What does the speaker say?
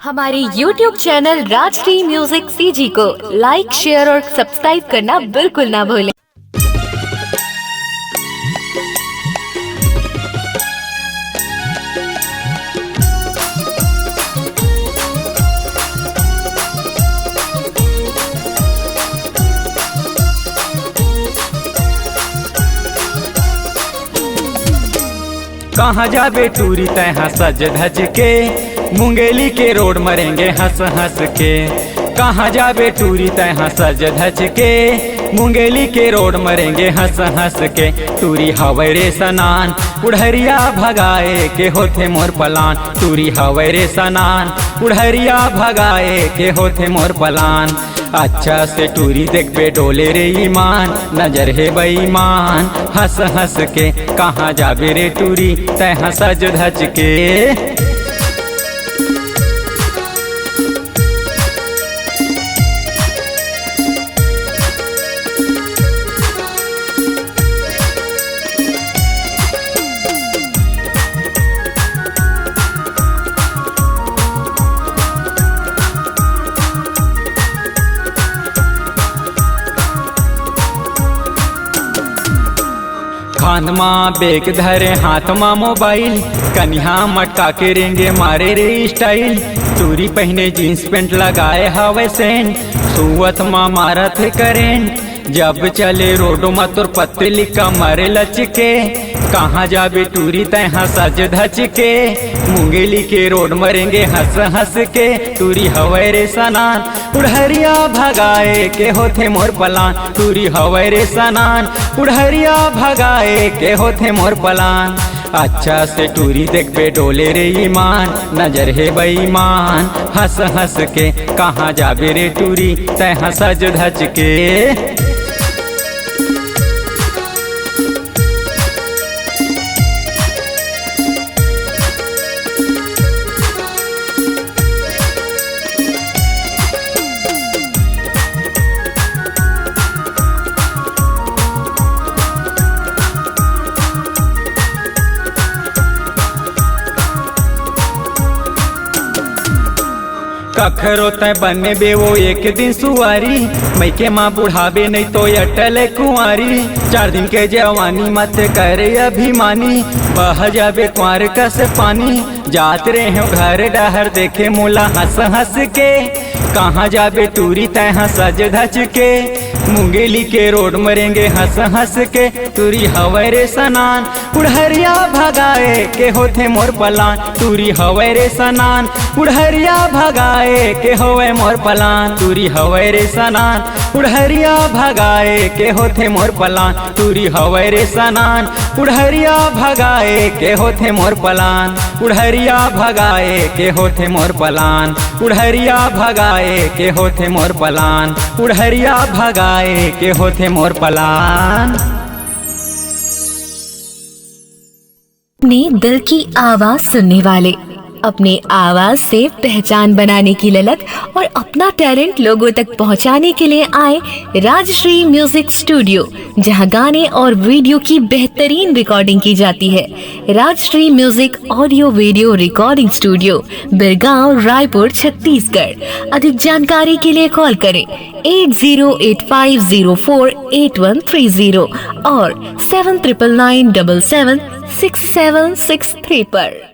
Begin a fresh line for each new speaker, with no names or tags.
हमारे YouTube channel Rajshri music CG को लाइक, share और सब्सक्राइब करना बिल्कुल ना भूलें।
कहाँ जाबे टूरी तैहा सज धज के, मुंगेली के रोड मरेंगे हंस हंस के। कहाँ जाबे टूरी तैहा सज धज के, मुंगेली के रोड मरेंगे हंस हंस के। टूरी हवै रे सनान उड़हरिया भगाए के होथे मोर पलान। टूरी हवै रे सनान उड़हरिया भगाए के होथे मोर पलान। अच्छा से टूरी देखबे डोले रे ईमान, नजर है बेईमान हंस हंस के। कहाँ जाबे रे टूरी तैहा सज धज के। कांध माँ बेग धरे हाथ माँ मोबाइल, कन्या मटका के रेंगे मारे रे स्टाइल। टूरी पहने जीन्स पेंट लगाए हवे सेंट, सुवत माँ मारत करेंट। जब चले रोडो में तोर पतली कमर लचके। कहाँ जाबे टूरी तैहा सज धज के, मुंगेली के रोड मरेंगे हंस हंस के। टूरी हवै रे सनान उड़हरिया भगाए के होथे मोर पलान। टूरी हवै रे सनान उड़हरिया भगाए के होथे मोर पलान। अच्छा से टूरी देखबे डोले रे ईमान, नजर है बेईमान हंस हंस के। कहाँ जाबे रे टूरी तैहा सज धज के। कखरो तय बने बे वो एक दिन सुवारी, मैं के माँ बुढ़ाबे नहीं तो अटल कुंवारी। 4 दिन के जवानी मत करे अभिमानी, बह जाबे कुंवर का से पानी। जात रहे हो घर डहर देखे मोला हंस हंस के। कहाँ जाबे टूरी तैहा सज धज के, मुंगेली के रोड मरेंगे हंस हंस के। टूरी हवै रे सनान उड़हरिया भगाए के होथे मोर पलान। टूरी हवै रे सनान उड़हरिया भगाए के होवे मोर पलान। टूरी हवै रे सनान उड़हरिया भगाए के होथे मोर पलान। टूरी हवै रे सनान उड़हरिया भगाए के होथे मोर पलान। उड़हरिया भगाए के होथे मोर पलान। उड़हरिया भगाए के होथे मोर पलान। उड़हरिया भगाए के होथे मोर पलान।
अपने दिल की आवाज सुनने वाले, अपने आवाज से पहचान बनाने की ललक और अपना टैलेंट लोगों तक पहुंचाने के लिए आए राजश्री म्यूजिक स्टूडियो, जहां गाने और वीडियो की बेहतरीन रिकॉर्डिंग की जाती है। Rajshri music audio video recording studio, Birgaon, Raipur, Chhattisgarh. अधिक जानकारी के लिए कॉल करें 8085048130 और 7999776763 पर।